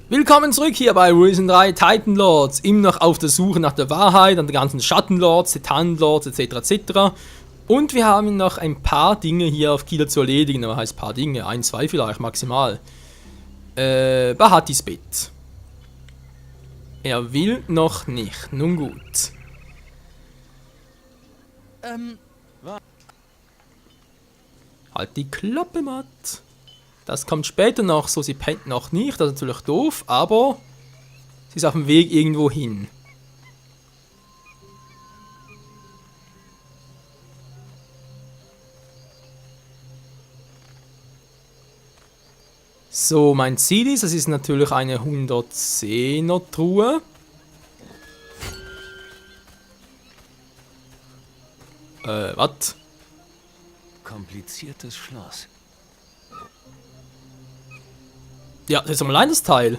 Willkommen zurück hier bei Risen 3 Titan Lords, immer noch auf der Suche nach der Wahrheit an den ganzen Schattenlords, Titanlords etc. etc. Und wir haben noch ein paar Dinge hier auf Kieler zu erledigen, aber heißt paar Dinge, ein, zwei vielleicht maximal. Bahatis Bett. Er will noch nicht, nun gut. Halt die Klappe, Matt. Das kommt später noch, so sie pennt noch nicht, das ist natürlich doof, aber sie ist auf dem Weg irgendwo hin. So, mein Ziel ist, das ist natürlich eine 110er Truhe. Was? Kompliziertes Schloss. Ja, das ist am allein das Teil.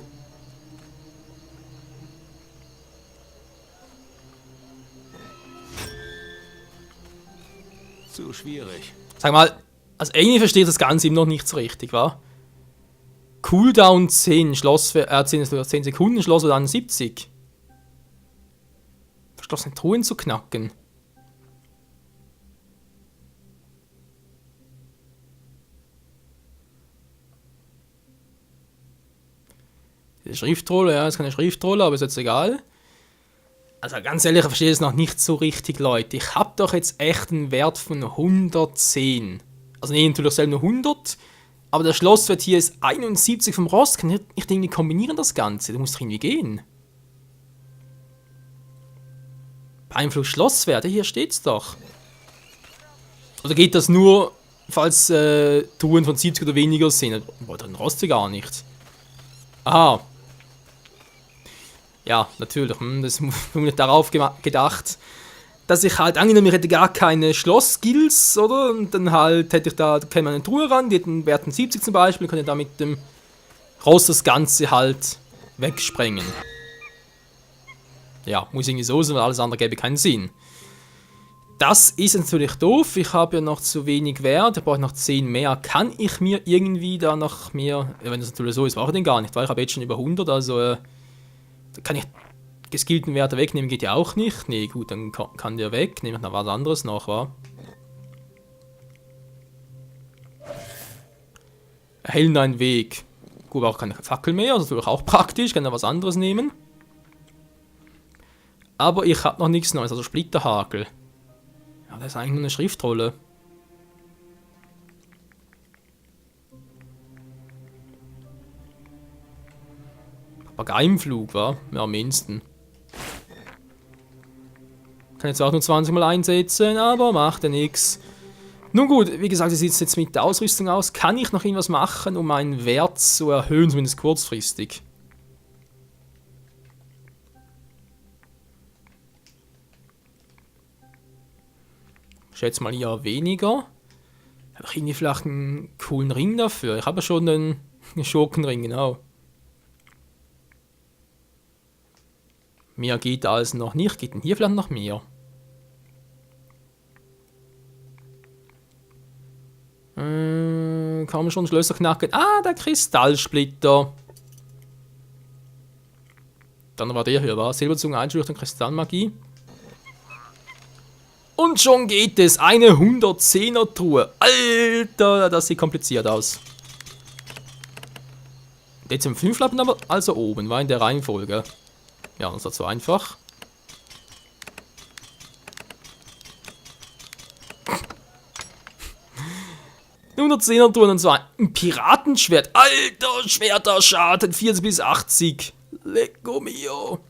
Zu schwierig. Sag mal, also irgendwie verstehe ich das Ganze immer noch nicht so richtig, wa? Cooldown 10, 10 Sekunden, Schloss wird dann 70. Verschlossene Truhen zu knacken. Die Schriftrolle, ja, ist keine Schriftrolle, aber ist jetzt egal. Also ganz ehrlich, ich verstehe es noch nicht so richtig, Leute. Ich habe doch jetzt echt einen Wert von 110. Also nee, natürlich selber nur 100. Aber der Schlosswert hier ist 71 vom Rost. Kann ich nicht irgendwie kombinieren das Ganze? Da muss doch irgendwie gehen. Beeinflusst Schlosswerte, hier steht's doch. Oder geht das nur, falls Truhen von 70 oder weniger sind? Boah, dann Roste gar nicht. Aha. Ja, natürlich. Das ist darauf gedacht, dass ich halt angenommen, ich hätte gar keine Schloss-Skills, oder? Und dann halt hätte ich da, käme man eine Truhe ran, die hätte einen Wert von 70 zum Beispiel, könnte da mit dem Rost das Ganze halt wegsprengen. Ja, muss irgendwie so sein, weil alles andere gäbe keinen Sinn. Das ist natürlich doof, ich habe ja noch zu wenig Wert, ich brauche noch 10 mehr. Kann ich mir irgendwie da noch mehr, wenn das natürlich so ist, brauche ich den gar nicht, weil ich habe jetzt schon über 100, also da kann ich geskillten Werte wegnehmen, geht ja auch nicht. Nee, gut, dann kann der weg, nehme ich noch was anderes noch, wa? Erhellen einen Weg. Gut, auch keine Fackel mehr, also natürlich auch praktisch, kann da was anderes nehmen. Aber ich habe noch nichts Neues, also Splitterhakel. Ja, das ist eigentlich nur eine Schriftrolle. Papageienflug, wa? Ja, am mindesten. Kann jetzt auch nur 20 Mal einsetzen, aber macht ja nichts. Nun gut, wie gesagt, wie sieht es jetzt mit der Ausrüstung aus? Kann ich noch irgendwas machen, um meinen Wert zu erhöhen, zumindest kurzfristig? Ich schätze mal eher weniger. Habe ich irgendwie vielleicht einen coolen Ring dafür? Ich habe ja schon einen Schurkenring, genau. Mehr geht also noch nicht. Geht denn hier vielleicht noch mehr? Kann man schon Schlösser knacken? Ah, der Kristallsplitter. Dann war der hier, war Silberzunge, Einschlüchtung, Kristallmagie. Und schon geht es. Eine 110er Truhe. Alter, das sieht kompliziert aus. Jetzt im 5 Lappen aber also oben, war in der Reihenfolge. Ja, das war zu einfach. Die 110er Truhe und zwar ein Piratenschwert. Alter, Schwerterschaden, 40 bis 80. Lecco mio.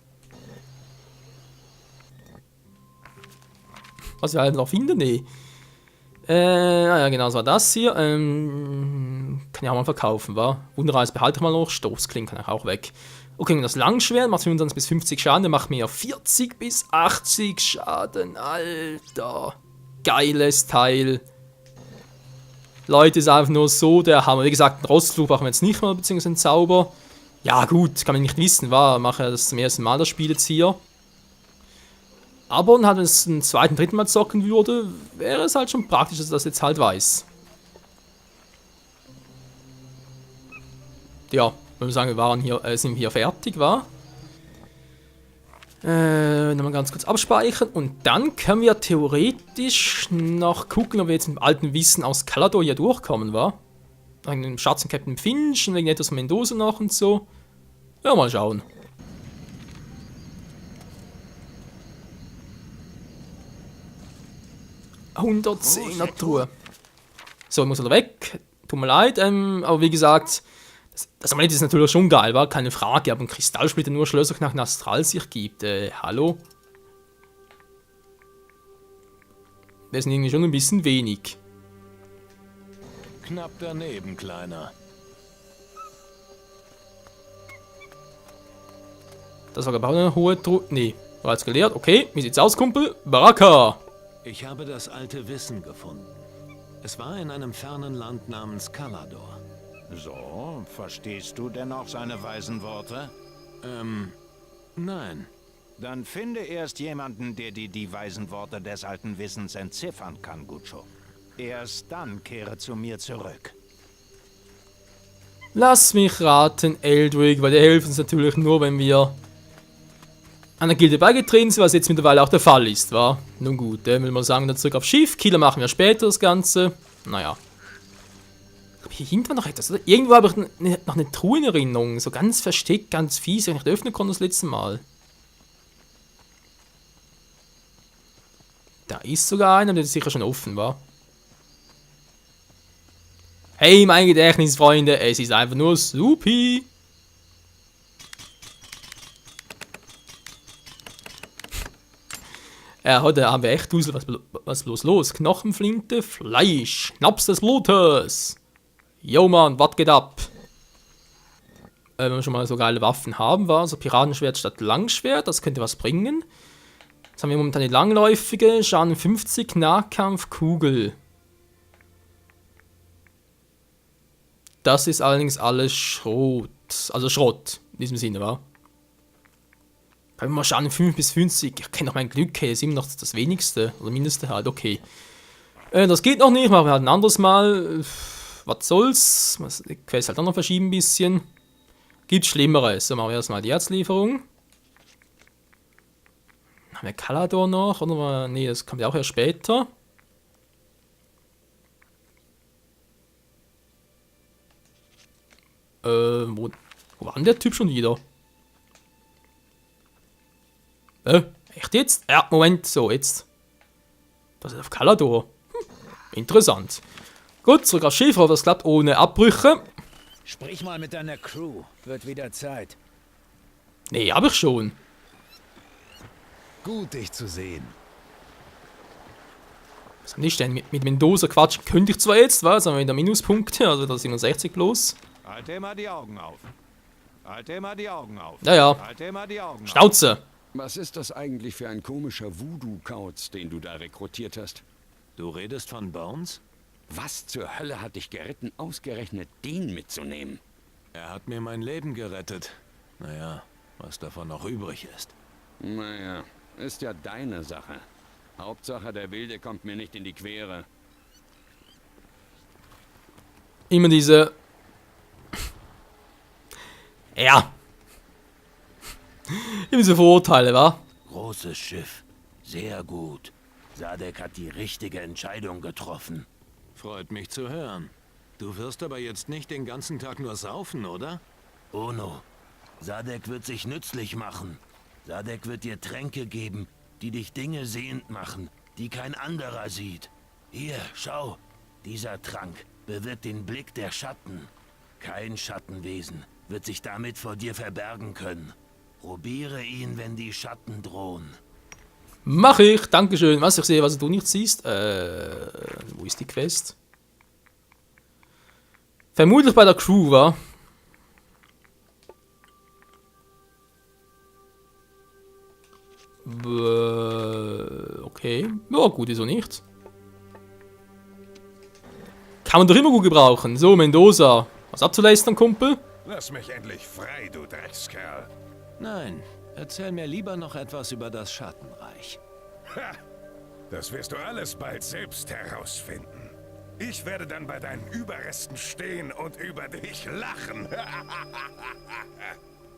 Was wir halt noch finden, nee. Ja, genau, das war das hier. Kann ich auch mal verkaufen, wa? Wunderreis behalte ich mal noch. Stoßklingen kann ich auch weg. Okay, das Langschwert macht 25 bis 50 Schaden. Der macht mir 40 bis 80 Schaden. Alter. Geiles Teil. Leute, ist einfach nur so der Hammer. Wie gesagt, einen Rostflug brauchen wir jetzt nicht mehr, beziehungsweise einen Zauber. Ja, gut, kann man nicht wissen, wa? Mache ja das zum ersten Mal, das Spiel jetzt hier. Aber wenn es ein zweiten, dritten Mal zocken würde, wäre es halt schon praktisch, dass ich das jetzt halt weiß. Ja, Wenn wir sagen, wir waren hier, sind hier fertig, war. Nochmal ganz kurz abspeichern und dann können wir theoretisch noch gucken, ob wir jetzt mit dem alten Wissen aus Calador hier durchkommen, war. Wegen dem Schatz von Captain Finch und wegen etwas von Mendoza noch und so. Ja, mal schauen. $110er Truhe. So, ich muss wieder weg. Tut mir leid, aber wie gesagt, das Amulett ist natürlich schon geil, war keine Frage, aber ein Kristallsplitter nur Schlösserknacken Astralsicht gibt. Hallo? Das ist irgendwie schon ein bisschen wenig. Knapp daneben, Kleiner. Das war aber auch eine hohe Truhe. Nee, war jetzt geleert. Okay, wie sieht's aus, Kumpel? Baraka! Ich habe das alte Wissen gefunden. Es war in einem fernen Land namens Calador. So, verstehst du denn auch seine weisen Worte? Nein. Dann finde erst jemanden, der dir die weisen Worte des alten Wissens entziffern kann, Gucho. Erst dann kehre zu mir zurück. Lass mich raten, Eldrick, weil die helfen uns natürlich nur, wenn wir einer Gilde beigetreten sind, was jetzt mittlerweile auch der Fall ist, wa? Nun gut, will man sagen, dann zurück aufs Schiff. Killer machen wir später das Ganze. Naja. Hier hinten war noch etwas, oder? Irgendwo habe ich noch eine Truhe in Erinnerung. So ganz versteckt, ganz fies, wenn ich nicht öffnen konnte das letzte Mal. Da ist sogar einer, der sicher schon offen war. Hey, mein Gedächtnis, Freunde, es ist einfach nur supi. Ja, heute haben wir echt Dusel, was bloß los? Knochenflinte, Fleisch, Schnaps des Blutes. Yo, Mann, was geht ab? Wenn wir schon mal so geile Waffen haben, war so Piratenschwert statt Langschwert, das könnte was bringen. Jetzt haben wir momentan die langläufige, Schaden 50, Nahkampf, Kugel. Das ist allerdings alles Schrot. Also Schrott, in diesem Sinne, wa? Können wir mal Schaden 5 bis 50. Ich kenne doch mein Glück, hey, ist immer noch das wenigste. Oder mindeste halt, okay. Das geht noch nicht, machen wir halt ein anderes Mal. Was soll's? Die Quest halt auch noch verschieben ein bisschen. Gibt's Schlimmeres. So, machen wir erstmal die Erzlieferung. Haben wir Calador noch? Oder? Nee, das kommt ja auch erst später. Wo war denn der Typ schon wieder? Echt jetzt? Ja, Moment, so, jetzt. Das ist auf Calador. Interessant. Gut, zurück aufs Schiff, aber das klappt ohne Abbrüche. Sprich mal mit deiner Crew. Wird wieder Zeit. Nee, hab ich schon. Gut, dich zu sehen. Was haben die denn? Mit Mendoza quatschen könnte ich zwar jetzt, was? Aber wieder Minuspunkte, also das 67 bloß. Halt dir mal die Augen auf. Halt dir mal die Augen auf. Ja. Halt dir mal die Augen auf. Schnauze! Was ist das eigentlich für ein komischer Voodoo-Kauz, den du da rekrutiert hast? Du redest von Bones? Was zur Hölle hat dich geritten, ausgerechnet den mitzunehmen? Er hat mir mein Leben gerettet. Naja, was davon noch übrig ist. Naja, ist ja deine Sache. Hauptsache, der Wilde kommt mir nicht in die Quere. Immer diese... Ja. Immer diese Vorurteile, wa? Großes Schiff. Sehr gut. Sadek hat die richtige Entscheidung getroffen. Freut mich zu hören. Du wirst aber jetzt nicht den ganzen Tag nur saufen, oder? Ono, Sadek wird sich nützlich machen. Sadek wird dir Tränke geben, die dich Dinge sehend machen, die kein anderer sieht. Hier, schau. Dieser Trank bewirkt den Blick der Schatten. Kein Schattenwesen wird sich damit vor dir verbergen können. Probiere ihn, wenn die Schatten drohen. Mach ich, dankeschön. Was, ich sehe, was du nicht siehst. Wo ist die Quest? Vermutlich bei der Crew, wa? Okay. Ja, gut, wieso nicht? Kann man doch immer gut gebrauchen. So, Mendoza. Was abzuleisten, Kumpel? Lass mich endlich frei, du Dreckskerl. Nein, erzähl mir lieber noch etwas über das Schattenreich. Ha! Das wirst du alles bald selbst herausfinden. Ich werde dann bei deinen Überresten stehen und über dich lachen.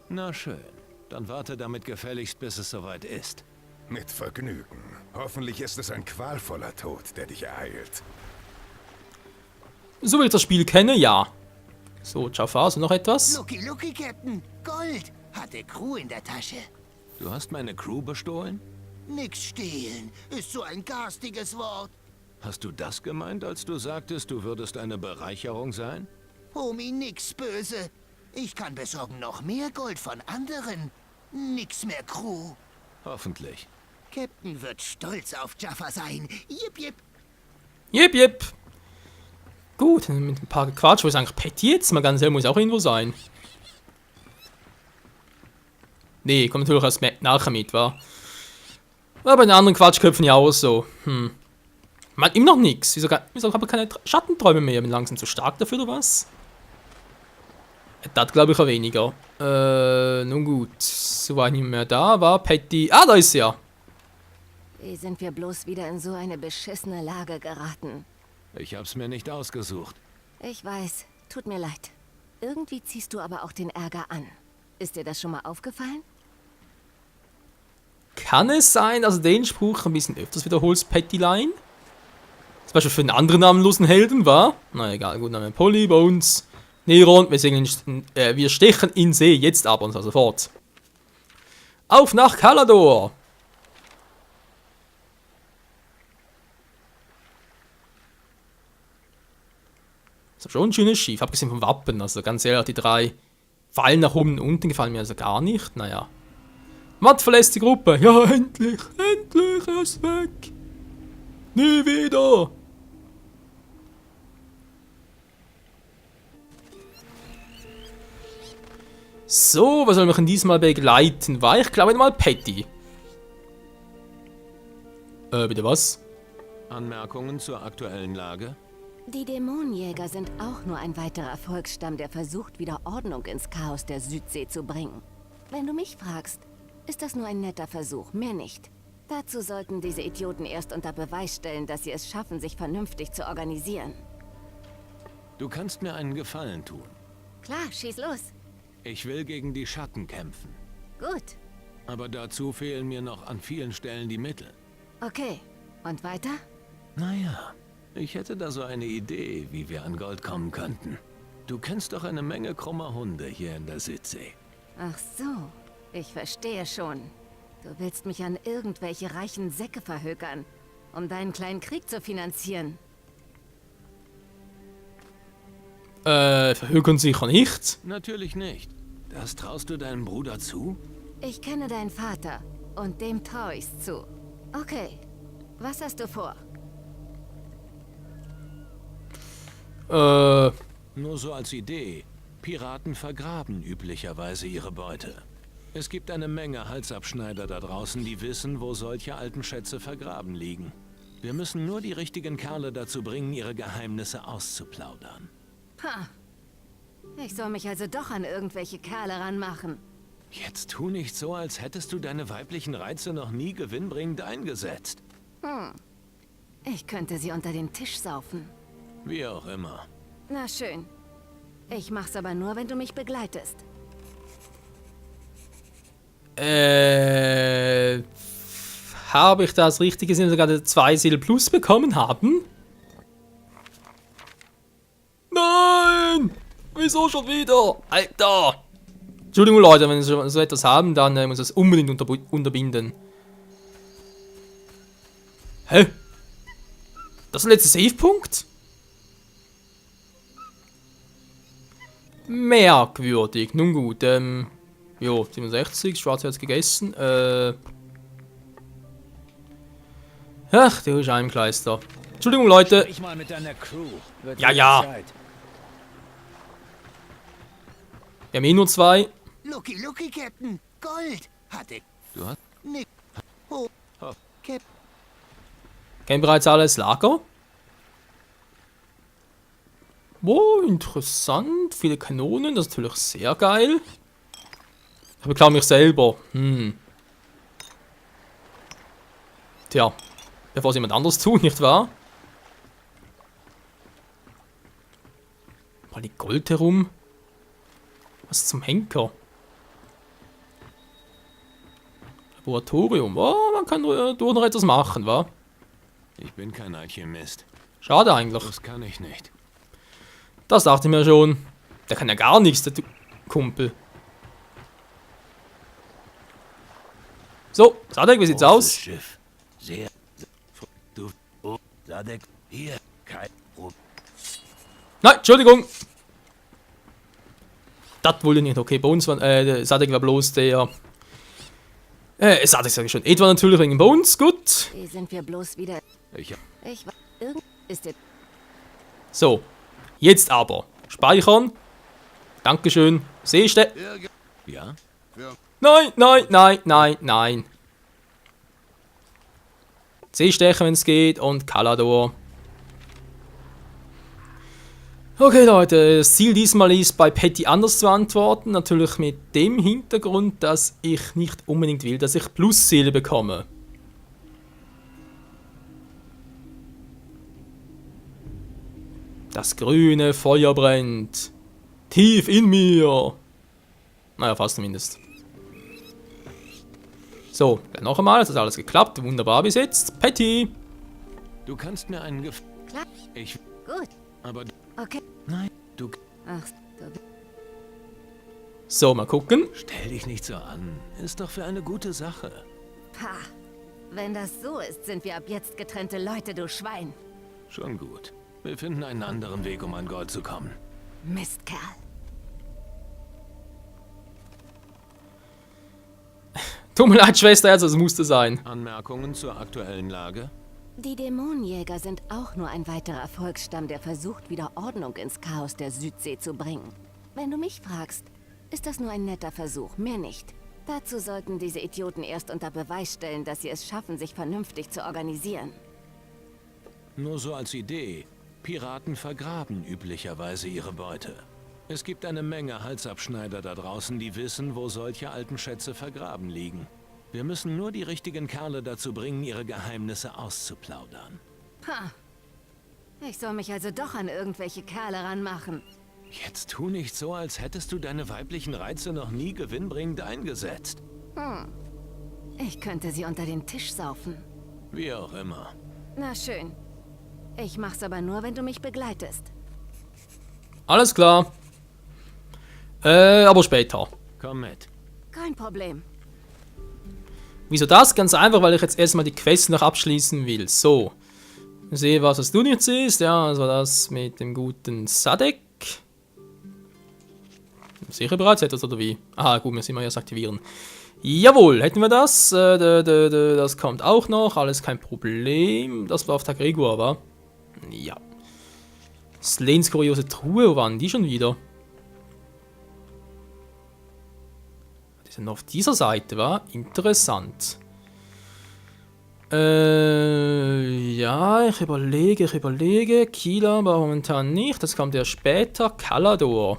Na schön. Dann warte damit gefälligst, bis es soweit ist. Mit Vergnügen. Hoffentlich ist es ein qualvoller Tod, der dich ereilt. So wie ich das Spiel kenne, ja. So, Jafar, hast du noch etwas? Lucky, Lucky, Captain. Gold. Hatte Crew in der Tasche. Du hast meine Crew bestohlen? Nix stehlen. Ist so ein garstiges Wort. Hast du das gemeint, als du sagtest, du würdest eine Bereicherung sein? Homie, nix böse. Ich kann besorgen noch mehr Gold von anderen. Nix mehr Crew. Hoffentlich. Captain wird stolz auf Jaffa sein. Jip, jip. Jep, jep. Gut, mit ein paar Gequatsch. Wo ist eigentlich Patty jetzt? Mal ganz ehrlich, muss auch irgendwo sein. Nee, kommt natürlich erst nachher mit, wa? Aber bei den anderen Quatschköpfen ja auch so. Man, immer noch nix. Wieso habe ich keine Schattenträume mehr? Bin langsam zu stark dafür, oder was? Das glaube ich auch weniger. Nun gut. So war nicht mehr da, war Patty. Ah, da ist sie ja. Wie sind wir bloß wieder in so eine beschissene Lage geraten? Ich hab's mir nicht ausgesucht. Ich weiß, tut mir leid. Irgendwie ziehst du aber auch den Ärger an. Ist dir das schon mal aufgefallen? Kann es sein, dass du den Spruch ein bisschen öfters wiederholst, Pattyline? Zum Beispiel für einen anderen namenlosen Helden, war? Na egal, gut, Name Polly, Bones, Neron, wir stechen in See, jetzt aber und so sofort. Auf nach Kalador! Das ist schon ein schönes Schiff, abgesehen vom Wappen, also ganz ehrlich, die 3 Fallen nach oben und unten gefallen mir also gar nicht, naja. Matt verlässt die Gruppe, ja endlich, er ist weg. Nie wieder. So, was soll mich denn diesmal begleiten? War ich glaube mal Patty. Bitte was? Anmerkungen zur aktuellen Lage? Die Dämonenjäger sind auch nur ein weiterer Volksstamm, der versucht, wieder Ordnung ins Chaos der Südsee zu bringen. Wenn du mich fragst, ist das nur ein netter Versuch, mehr nicht. Dazu sollten diese Idioten erst unter Beweis stellen, dass sie es schaffen, sich vernünftig zu organisieren. Du kannst mir einen Gefallen tun. Klar, schieß los. Ich will gegen die Schatten kämpfen. Gut. Aber dazu fehlen mir noch an vielen Stellen die Mittel. Okay. Und weiter? Naja, ich hätte da so eine Idee, wie wir an Gold kommen könnten. Du kennst doch eine Menge krummer Hunde hier in der Südsee. Ach so. Ich verstehe schon. Du willst mich an irgendwelche reichen Säcke verhökern, um deinen kleinen Krieg zu finanzieren. Verhökern sicher nicht. Natürlich nicht. Das traust du deinem Bruder zu? Ich kenne deinen Vater und dem traue ich's zu. Okay, was hast du vor? Nur so als Idee. Piraten vergraben üblicherweise ihre Beute. Es gibt eine Menge Halsabschneider da draußen, die wissen, wo solche alten Schätze vergraben liegen. Wir müssen nur die richtigen Kerle dazu bringen, ihre Geheimnisse auszuplaudern. Ha. Ich soll mich also doch an irgendwelche Kerle ranmachen. Jetzt tu nicht so, als hättest du deine weiblichen Reize noch nie gewinnbringend eingesetzt. Ich könnte sie unter den Tisch saufen. Wie auch immer. Na schön. Ich mach's aber nur, wenn du mich begleitest. Habe ich das richtig gesehen, dass wir gerade 2 Seele Plus bekommen haben? Nein! Wieso schon wieder? Alter! Entschuldigung Leute, wenn Sie so etwas haben, dann muss ich es unbedingt unterbinden. Hä? Das ist der letzte Save-Punkt? Merkwürdig. Nun gut, jo, 67, Schwarzherz gegessen. Ach, du Scheibenkleister. Entschuldigung, Leute. Ich mal mit deiner Crew. Wird Ja, wieder ja. Zeit. Wir haben eh nur 2. Lucky, Lucky, Captain. Gold. Hatte Du hast... nix. Oh. Oh. Cap. Kennen bereits alles Lager? Wow, interessant. Viele Kanonen, das ist natürlich sehr geil. Aber klar mich selber. Tja, bevor es jemand anderes tut, nicht wahr? Mal die Gold herum. Was zum Henker? Laboratorium. Oh, man kann dort noch etwas machen, wa? Ich bin kein Alchemist. Schade eigentlich. Das kann ich nicht. Das dachte ich mir schon. Der kann ja gar nichts, der Kumpel. So, Sadek, wie sieht's Großes aus? Schiff. Sehr. Du. Oh, Sadek. Hier. Kein Problem. Nein, Entschuldigung. Das wollte ich nicht. Okay, Bones war, Sadek war bloß der... Sadek sag ich schon. Etwa natürlich wegen Bones, gut. Wie sind wir bloß wieder... Ich war... Irgend... Ist dir... So, jetzt aber. Speichern. Dankeschön. Seeste... Ja? Nein, nein, nein, nein, nein. C-Stechen, wenn es geht, und Kalador. Okay, Leute, das Ziel diesmal ist, bei Patty anders zu antworten. Natürlich mit dem Hintergrund, dass ich nicht unbedingt will, dass ich Plusseele bekomme. Das grüne Feuer brennt. Tief in mir. Naja, fast zumindest. So, dann noch einmal, es hat alles geklappt, wunderbar bis jetzt. Patty! Du kannst mir einen Klar. Ich... Gut. Aber... Okay. Nein, du... Ach, so... So, mal gucken. Stell dich nicht so an. Ist doch für eine gute Sache. Pah. Wenn das so ist, sind wir ab jetzt getrennte Leute, du Schwein. Schon gut. Wir finden einen anderen Weg, um an Gold zu kommen. Mistkerl. Tut mir leid, Schwester, also es musste sein. Anmerkungen zur aktuellen Lage? Die Dämonenjäger sind auch nur ein weiterer Volksstamm, der versucht, wieder Ordnung ins Chaos der Südsee zu bringen. Wenn du mich fragst, ist das nur ein netter Versuch, mehr nicht. Dazu sollten diese Idioten erst unter Beweis stellen, dass sie es schaffen, sich vernünftig zu organisieren. Nur so als Idee. Piraten vergraben üblicherweise ihre Beute. Es gibt eine Menge Halsabschneider da draußen, die wissen, wo solche alten Schätze vergraben liegen. Wir müssen nur die richtigen Kerle dazu bringen, ihre Geheimnisse auszuplaudern. Ha. Ich soll mich also doch an irgendwelche Kerle ranmachen. Jetzt tu nicht so, als hättest du deine weiblichen Reize noch nie gewinnbringend eingesetzt. Ich könnte sie unter den Tisch saufen. Wie auch immer. Na schön. Ich mach's aber nur, wenn du mich begleitest. Alles klar. Aber später. Komm mit. Kein Problem. Wieso das? Ganz einfach, weil ich jetzt erstmal die Quest noch abschließen will. So. Ich sehe, was du jetzt siehst. Ja, das war das mit dem guten Sadek. Sicher bereits etwas, oder wie? Aha, gut, müssen wir erst aktivieren. Jawohl, hätten wir das. Das kommt auch noch. Alles kein Problem. Das war auf Tag Gregor, war? Ja. Slanes kuriose Truhe, wo waren die schon wieder? Die sind auf dieser Seite, war? Interessant. Ja, ich überlege. Kila aber momentan nicht. Das kommt ja später. Kalador.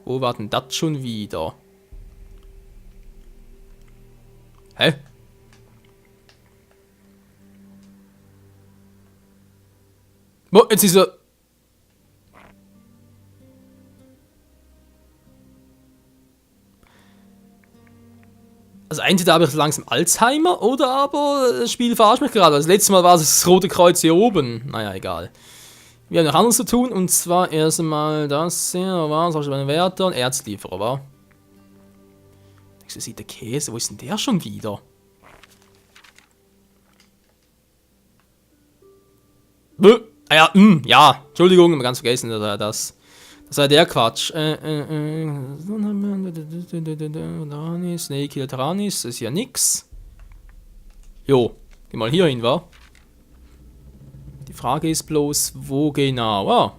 Wo war denn das schon wieder? Hä? Wo, jetzt ist er... Also entweder habe ich langsam Alzheimer oder aber das Spiel verarscht mich gerade. Das letzte Mal war es das Rote Kreuz hier oben. Naja, egal. Wir haben noch anderes zu tun und zwar erstmal das hier. War es auch schon bei den Wärtern? Erzlieferer, war? Nächste sieht der Käse. Wo ist denn der schon wieder? Ja, ja, Entschuldigung, ganz vergessen, das war der Quatsch. Snake Taranis, ist ja nix. Jo, geh mal hier hin, wa? Die Frage ist bloß, wo genau? Ah,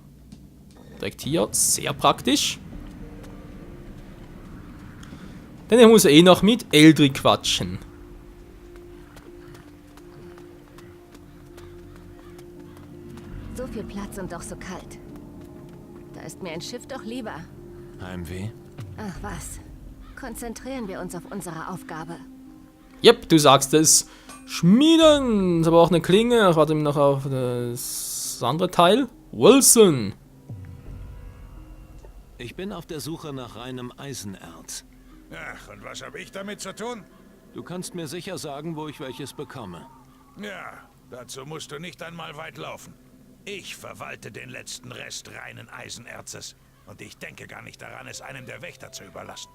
direkt hier, sehr praktisch. Denn er muss ja eh noch mit Eldrick quatschen. So viel Platz und doch so kalt. Da ist mir ein Schiff doch lieber. Heimweh? Ach was. Konzentrieren wir uns auf unsere Aufgabe. Yep, du sagst es. Schmieden! Ist aber auch eine Klinge. Ich warte noch auf das andere Teil. Wilson! Ich bin auf der Suche nach reinem Eisenerz. Ach, und was habe ich damit zu tun? Du kannst mir sicher sagen, wo ich welches bekomme. Ja, dazu musst du nicht einmal weit laufen. Ich verwalte den letzten Rest reinen Eisenerzes. Und ich denke gar nicht daran, es einem der Wächter zu überlassen.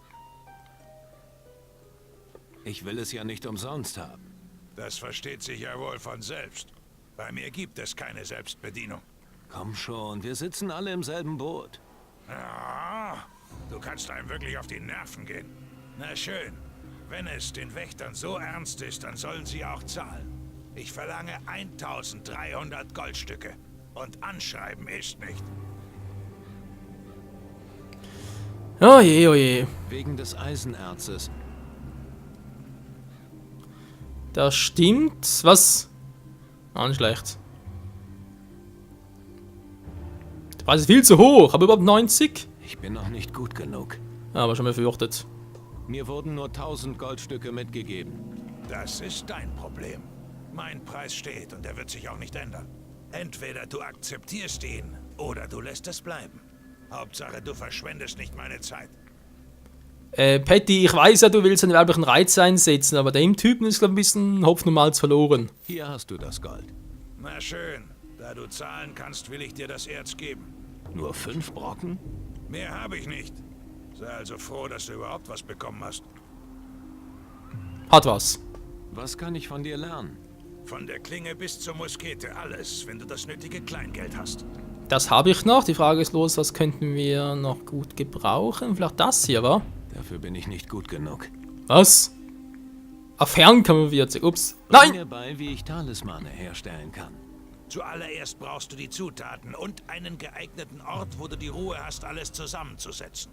Ich will es ja nicht umsonst haben. Das versteht sich ja wohl von selbst. Bei mir gibt es keine Selbstbedienung. Komm schon, wir sitzen alle im selben Boot. Ja, du kannst einem wirklich auf die Nerven gehen. Na schön. Wenn es den Wächtern so ernst ist, dann sollen sie auch zahlen. Ich verlange 1300 Goldstücke. Und anschreiben ist nicht. Oh je, oh je. Wegen des Eisenerzes. Das stimmt. Was? Ah, nicht schlecht. Der Preis ist viel zu hoch. Aber überhaupt 90? Ich bin noch nicht gut genug. Aber schon befürchtet. Mir wurden nur 1000 Goldstücke mitgegeben. Das ist dein Problem. Mein Preis steht und er wird sich auch nicht ändern. Entweder du akzeptierst ihn oder du lässt es bleiben. Hauptsache, du verschwendest nicht meine Zeit. Patty, ich weiß ja, du willst einen weiblichen Reiz einsetzen, aber dem Typen ist, glaube ich, ein bisschen Hopfen und Malz verloren. Hier hast du das Gold. Na schön. Da du zahlen kannst, will ich dir das Erz geben. Nur 5 Brocken? Mehr habe ich nicht. Sei also froh, dass du überhaupt was bekommen hast. Hat was. Was kann ich von dir lernen? Von der Klinge bis zur Muskete, alles, wenn du das nötige Kleingeld hast. Das habe ich noch. Die Frage ist los, was könnten wir noch gut gebrauchen? Vielleicht das hier, wa? Dafür bin ich nicht gut genug. Was? Auf Fernkammer 40. Ups. Bring Nein! mir bei, wie ich Talismane herstellen kann. Zuallererst brauchst du die Zutaten und einen geeigneten Ort, wo du die Ruhe hast, alles zusammenzusetzen.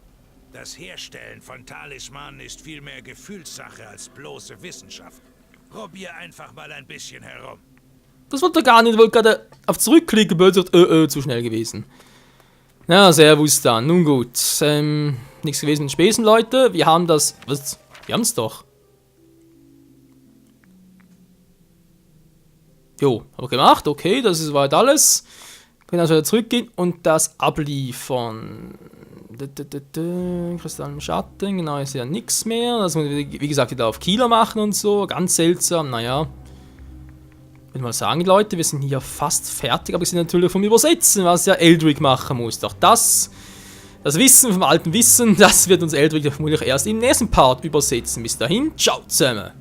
Das Herstellen von Talismanen ist viel mehr Gefühlssache als bloße Wissenschaft. Probier einfach mal ein bisschen herum. Das wollte er gar nicht. Ich wollte gerade auf Zurückklicken, aber zu schnell gewesen. Na, servus dann. Nun gut. Nichts gewesen mit Spesen, Leute. Wir haben das... Was? Wir haben es doch. Jo, habe ich gemacht. Okay, das ist weit alles. Wir können also wieder zurückgehen und das abliefern. Kristall im Schatten, genau, ist ja nichts mehr. Das muss ich, wie gesagt, wieder auf Kilo machen und so. Ganz seltsam, naja. Ich würde mal sagen, Leute, wir sind hier fast fertig, aber wir sind natürlich vom Übersetzen, was ja Eldrick machen muss. Doch das Wissen vom alten Wissen, das wird uns Eldrick vermutlich erst im nächsten Part übersetzen. Bis dahin, ciao zusammen.